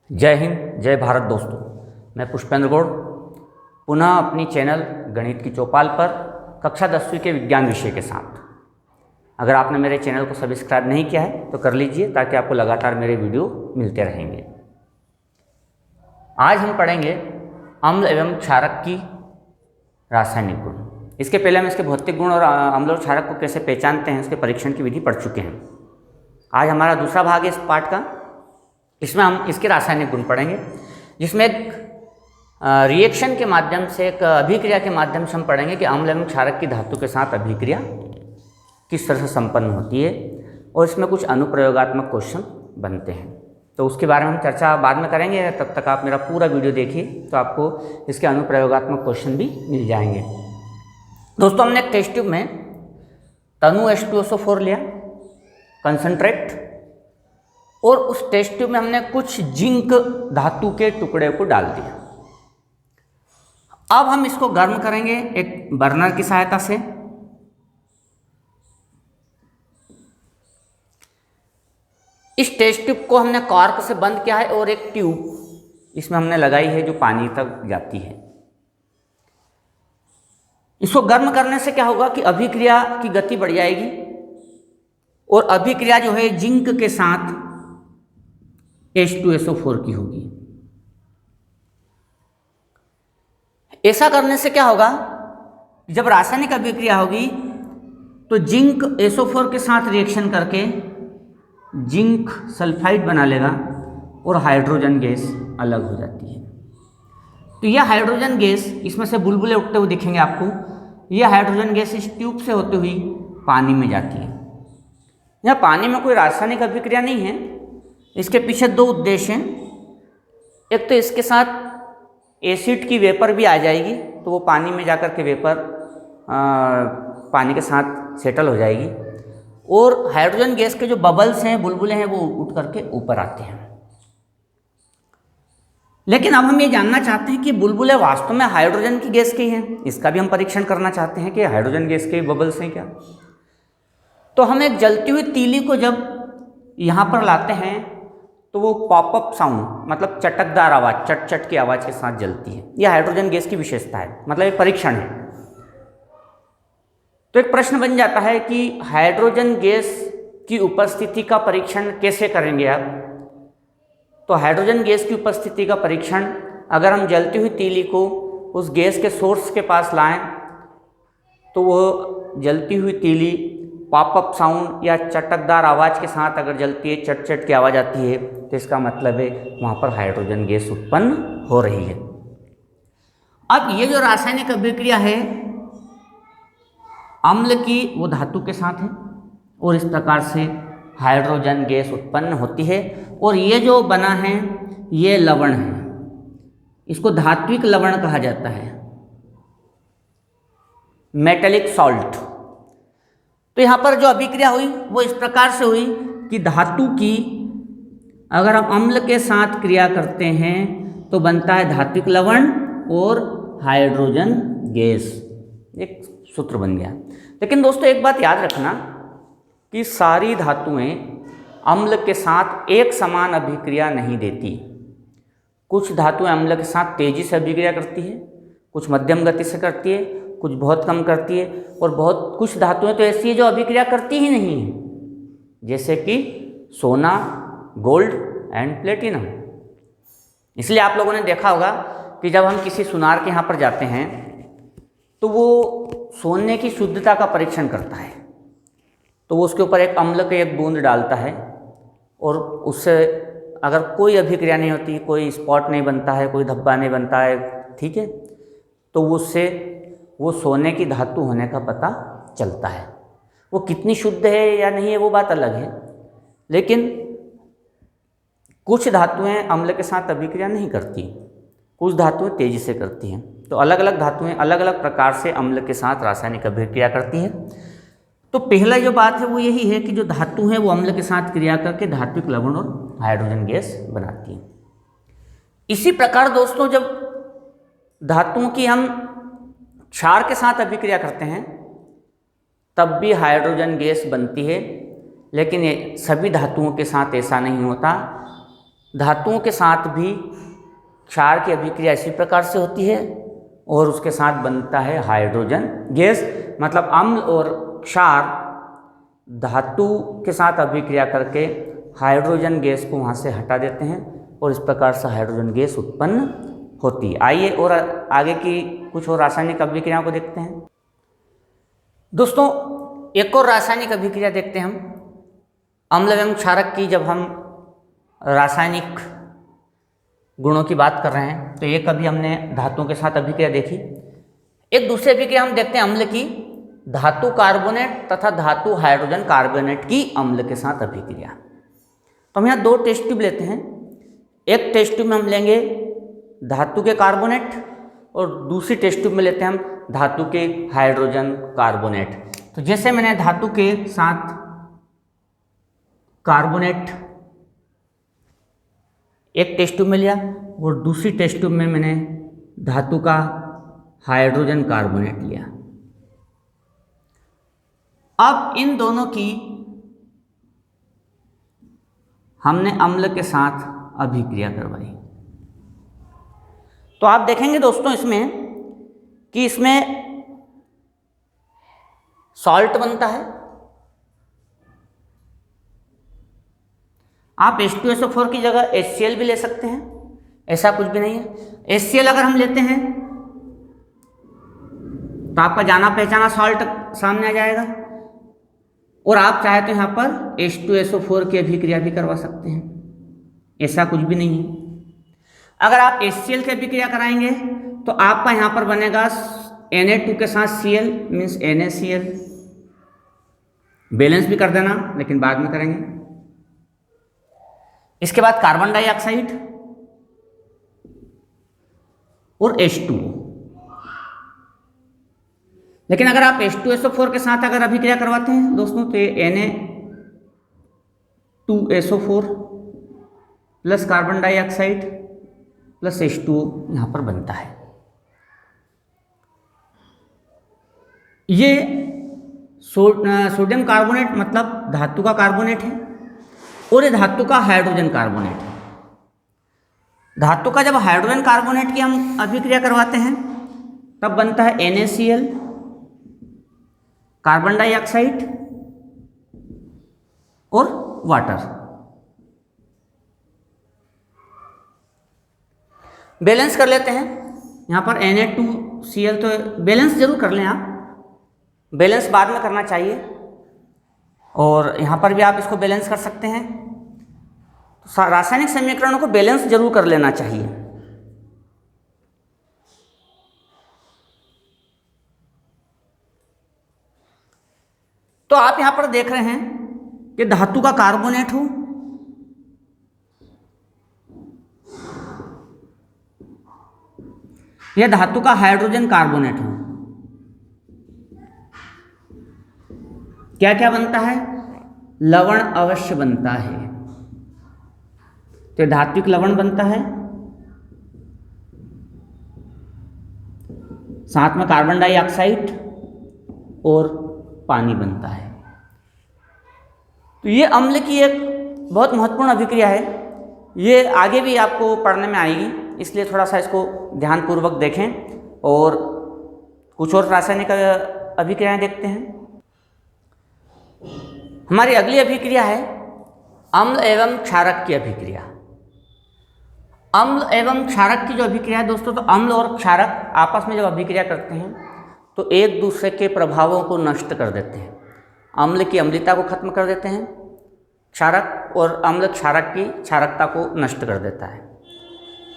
जय हिंद, जय भारत दोस्तों। मैं पुष्पेंद्र गौड़ पुनः अपनी चैनल गणित की चौपाल पर कक्षा 10वीं के विज्ञान विषय के साथ। अगर आपने मेरे चैनल को सब्सक्राइब नहीं किया है तो कर लीजिए ताकि आपको लगातार मेरे वीडियो मिलते रहेंगे। आज हम पढ़ेंगे अम्ल एवं क्षारक की रासायनिक गुण। इसके पहले हम इसके भौतिक गुण और अम्ल और क्षारक को कैसे पहचानते हैं उसके परीक्षण की विधि पढ़ चुके हैं। आज हमारा दूसरा भाग है इस पाठ का। इसमें हम इसके रासायनिक गुण पढ़ेंगे, जिसमें एक रिएक्शन के माध्यम से, एक अभिक्रिया के माध्यम से हम पढ़ेंगे कि अम्ल एवं क्षारक की धातु के साथ अभिक्रिया किस तरह से संपन्न होती है और इसमें कुछ अनुप्रयोगात्मक क्वेश्चन बनते हैं। तो उसके बारे में हम चर्चा बाद में करेंगे। तब तक आप मेरा पूरा वीडियो देखिए तो आपको इसके अनुप्रयोगात्मक क्वेश्चन भी मिल जाएंगे। दोस्तों, हमने एक टेस्ट ट्यूब में तनु H2SO4 लिया कंसंट्रेट, और उस टेस्ट ट्यूब में हमने कुछ जिंक धातु के टुकड़े को डाल दिया। अब हम इसको गर्म करेंगे एक बर्नर की सहायता से। इस टेस्ट ट्यूब को हमने कॉर्क से बंद किया है और एक ट्यूब इसमें हमने लगाई है जो पानी तक जाती है। इसको गर्म करने से क्या होगा कि अभिक्रिया की गति बढ़ जाएगी और अभिक्रिया जो है जिंक के साथ H2SO4 की होगी। ऐसा करने से क्या होगा, जब रासायनिक अभिक्रिया होगी तो जिंक SO4 के साथ रिएक्शन करके जिंक सल्फाइड बना लेगा और हाइड्रोजन गैस अलग हो जाती है। तो यह हाइड्रोजन गैस, इसमें से बुलबुले उठते हुए दिखेंगे आपको। यह हाइड्रोजन गैस इस ट्यूब से होते हुई पानी में जाती है। यह पानी में कोई रासायनिक अभिक्रिया नहीं है। इसके पीछे दो उद्देश्य हैं। एक तो इसके साथ एसिड की वेपर भी आ जाएगी, तो वो पानी में जाकर के वेपर पानी के साथ सेटल हो जाएगी, और हाइड्रोजन गैस के जो बबल्स हैं, बुलबुले हैं, वो उठ करके ऊपर आते हैं। लेकिन अब हम ये जानना चाहते हैं कि बुलबुले वास्तव में हाइड्रोजन की गैस के हैं। इसका भी हम परीक्षण करना चाहते हैं कि हाइड्रोजन गैस के बबल्स हैं क्या। तो हम एक जलती हुई तीली को जब यहाँ पर लाते हैं तो वो पॉपअप साउंड, मतलब चटकदार आवाज़, चट चट की आवाज़ के साथ जलती है। यह हाइड्रोजन गैस की विशेषता है, मतलब एक परीक्षण है। तो एक प्रश्न बन जाता है कि हाइड्रोजन गैस की उपस्थिति का परीक्षण कैसे करेंगे आप। तो हाइड्रोजन गैस की उपस्थिति का परीक्षण अगर हम जलती हुई तीली को उस गैस के सोर्स के पास लाएं तो वो जलती हुई तीली पॉपअप साउंड या चटकदार आवाज़ के साथ अगर जलती है, चट चट की आवाज़ आती है, तो इसका मतलब है वहाँ पर हाइड्रोजन गैस उत्पन्न हो रही है। अब ये जो रासायनिक अभिक्रिया है अम्ल की, वो धातु के साथ है और इस प्रकार से हाइड्रोजन गैस उत्पन्न होती है। और ये जो बना है ये लवण है, इसको धात्विक लवण कहा जाता है, मेटेलिक सॉल्ट। तो यहाँ पर जो अभिक्रिया हुई वो इस प्रकार से हुई कि धातु की अगर हम अम्ल के साथ क्रिया करते हैं तो बनता है धात्विक लवण और हाइड्रोजन गैस। एक सूत्र बन गया। लेकिन दोस्तों, एक बात याद रखना कि सारी धातुएं अम्ल के साथ एक समान अभिक्रिया नहीं देती। कुछ धातुएं अम्ल के साथ तेजी से अभिक्रिया करती है, कुछ मध्यम गति से करती है, कुछ बहुत कम करती है, और बहुत कुछ धातुएं तो ऐसी है जो अभिक्रिया करती ही नहीं है, जैसे कि सोना, गोल्ड एंड प्लेटिनम। इसलिए आप लोगों ने देखा होगा कि जब हम किसी सुनार के यहाँ पर जाते हैं तो वो सोने की शुद्धता का परीक्षण करता है। तो वो उसके ऊपर एक अम्ल का एक बूंद डालता है और उससे अगर कोई अभिक्रिया नहीं होती, कोई स्पॉट नहीं बनता है, कोई धब्बा नहीं बनता है, ठीक है, तो उससे वो सोने की धातु होने का पता चलता है। वो कितनी शुद्ध है या नहीं है वो बात अलग है, लेकिन कुछ धातुएं अम्ल के साथ अभिक्रिया नहीं करती, कुछ धातुएं तेजी से करती हैं। तो अलग अलग धातुएं अलग अलग प्रकार से अम्ल के साथ रासायनिक अभिक्रिया करती हैं। तो पहला जो बात है वो यही है कि जो धातु है वो अम्ल के साथ क्रिया करके धात्विक लवण और हाइड्रोजन गैस बनाती है। इसी प्रकार दोस्तों, जब धातुओं की हम क्षार के साथ अभिक्रिया करते हैं तब भी हाइड्रोजन गैस बनती है, लेकिन ये सभी धातुओं के साथ ऐसा नहीं होता। धातुओं के साथ भी क्षार की अभिक्रिया इसी प्रकार से होती है और उसके साथ बनता है हाइड्रोजन गैस। मतलब अम्ल और क्षार धातु के साथ अभिक्रिया करके हाइड्रोजन गैस को वहाँ से हटा देते हैं और इस प्रकार से हाइड्रोजन गैस उत्पन्न होती है। आइए और आगे की कुछ और रासायनिक अभिक्रियाओं को देखते हैं। दोस्तों, एक और रासायनिक अभिक्रिया देखते हैं हम अम्ल एवं क्षारक की। जब हम रासायनिक गुणों की बात कर रहे हैं तो एक अभी हमने धातुओं के साथ अभिक्रिया देखी। एक दूसरी अभिक्रिया हम देखते हैं अम्ल की, धातु कार्बोनेट तथा धातु हाइड्रोजन कार्बोनेट की अम्ल के साथ अभिक्रिया। तो हम यहाँ दो टेस्ट ट्यूब लेते हैं। एक टेस्ट ट्यूब में हम लेंगे धातु के कार्बोनेट और दूसरी टेस्ट ट्यूब में लेते हैं हम धातु के हाइड्रोजन कार्बोनेट। तो जैसे मैंने धातु के साथ कार्बोनेट एक टेस्ट ट्यूब में लिया और दूसरी टेस्ट ट्यूब में मैंने धातु का हाइड्रोजन कार्बोनेट लिया। अब इन दोनों की हमने अम्ल के साथ अभिक्रिया करवाई। तो आप देखेंगे दोस्तों इसमें कि इसमें सॉल्ट बनता है। आप H2SO4 की जगह HCl भी ले सकते हैं, ऐसा कुछ भी नहीं है। HCl अगर हम लेते हैं तो आपका जाना पहचाना सॉल्ट सामने आ जाएगा और आप चाहे तो यहाँ पर H2SO4 की अभिक्रिया भी करवा सकते हैं, ऐसा कुछ भी नहीं है। अगर आप HCl की अभिक्रिया कराएंगे तो आपका यहाँ पर बनेगा Na2 के साथ Cl मीन्स NaCl। बैलेंस भी कर देना, लेकिन बाद में करेंगे। इसके बाद कार्बन डाइऑक्साइड और H2O। लेकिन अगर आप H2SO4 के साथ अगर अभिक्रिया करवाते हैं दोस्तों तो ये Na2SO4 plus carbon dioxide plus H2O यहाँ पर बनता है। ये सोडियम कार्बोनेट मतलब धातु का कार्बोनेट है और ये धातु का हाइड्रोजन कार्बोनेट है। धातु का जब हाइड्रोजन कार्बोनेट की हम अभिक्रिया करवाते हैं तब बनता है NaCl, कार्बन डाइऑक्साइड और वाटर। बैलेंस कर लेते हैं। यहाँ पर Na2Cl तो बैलेंस जरूर कर लें आप, बैलेंस बाद में करना चाहिए और यहाँ पर भी आप इसको बैलेंस कर सकते हैं। तो रासायनिक समीकरणों को बैलेंस जरूर कर लेना चाहिए। तो आप यहाँ पर देख रहे हैं कि धातु का कार्बोनेट हो या धातु का हाइड्रोजन कार्बोनेट हो, क्या क्या बनता है? लवण अवश्य बनता है। तो धात्विक लवण बनता है, साथ में कार्बन डाइऑक्साइड और पानी बनता है। तो ये अम्ल की एक बहुत महत्वपूर्ण अभिक्रिया है। ये आगे भी आपको पढ़ने में आएगी, इसलिए थोड़ा सा इसको ध्यानपूर्वक देखें और कुछ और रासायनिक अभिक्रियाएं देखते हैं। हमारी अगली अभिक्रिया है अम्ल एवं क्षारक की अभिक्रिया। अम्ल एवं क्षारक की जो अभिक्रिया है दोस्तों, तो अम्ल और क्षारक आपस में जब अभिक्रिया करते हैं तो एक दूसरे के प्रभावों को नष्ट कर देते हैं। अम्ल की अम्लता को खत्म कर देते हैं क्षारक, और अम्ल क्षारक की क्षारकता को नष्ट कर देता है।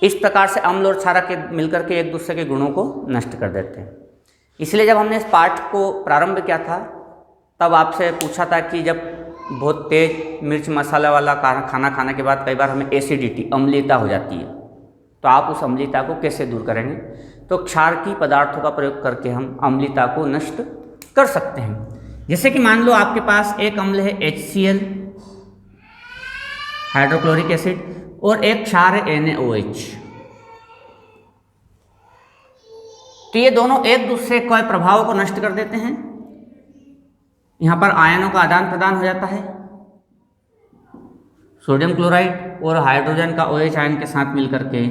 इस प्रकार से अम्ल और क्षारक मिलकर के एक दूसरे के गुणों को नष्ट कर देते हैं। इसलिए जब हमने इस पाठ को प्रारंभ किया था तब आपसे पूछा था कि जब बहुत तेज मिर्च मसाला वाला खाना खाने के बाद कई बार हमें एसिडिटी अम्लता हो जाती है, तो आप उस अम्लता को कैसे दूर करेंगे? तो क्षार की पदार्थों का प्रयोग करके हम अम्लता को नष्ट कर सकते हैं। जैसे कि मान लो आपके पास एक अम्ल है HCl हाइड्रोक्लोरिक एसिड और एक क्षार है NaOH। तो ये दोनों एक दूसरे के प्रभाव को नष्ट कर देते हैं। यहाँ पर आयनों का आदान प्रदान हो जाता है, सोडियम क्लोराइड और हाइड्रोजन का OH आयन के साथ मिलकर के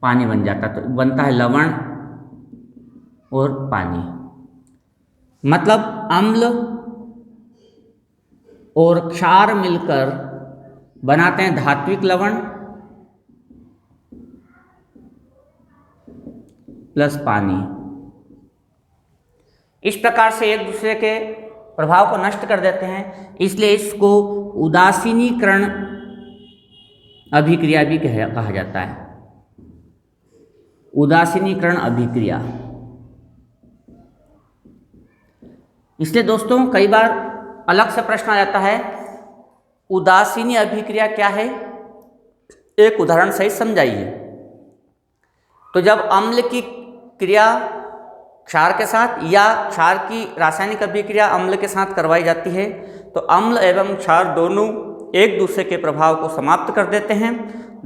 पानी बन जाता है, तो बनता है लवण और पानी। मतलब अम्ल और क्षार मिलकर बनाते हैं धात्विक लवण प्लस पानी। इस प्रकार से एक दूसरे के प्रभाव को नष्ट कर देते हैं, इसलिए इसको उदासीनीकरण अभिक्रिया भी कहा जाता है। उदासीनीकरण अभिक्रिया। इसलिए दोस्तों कई बार अलग से प्रश्न आ जाता है, उदासीनी अभिक्रिया क्या है, एक उदाहरण सहित समझाइए। तो जब अम्ल की क्रिया क्षार के साथ या क्षार की रासायनिक अभिक्रिया अम्ल के साथ करवाई जाती है, तो अम्ल एवं क्षार दोनों एक दूसरे के प्रभाव को समाप्त कर देते हैं,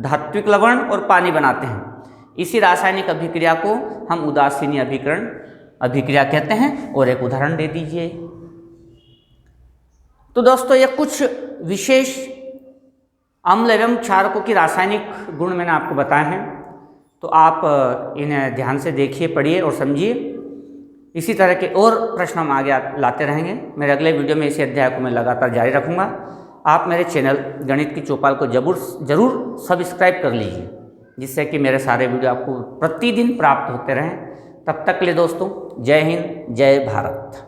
धात्विक लवण और पानी बनाते हैं। इसी रासायनिक अभिक्रिया को हम उदासीनी अभिक्रिया कहते हैं। और एक उदाहरण दे दीजिए। तो दोस्तों ये कुछ विशेष अम्ल एवं क्षारकों की रासायनिक गुण मैंने आपको बताए हैं, तो आप इन्हें ध्यान से देखिए, पढ़िए और समझिए। इसी तरह के और प्रश्न हम आगे लाते रहेंगे। मेरे अगले वीडियो में इसी अध्याय को मैं लगातार जारी रखूँगा। आप मेरे चैनल गणित की चौपाल को ज़रूर सब्सक्राइब कर लीजिए, जिससे कि मेरे सारे वीडियो आपको प्रतिदिन प्राप्त होते रहें। तब तक के लिए दोस्तों, जय हिंद, जय भारत।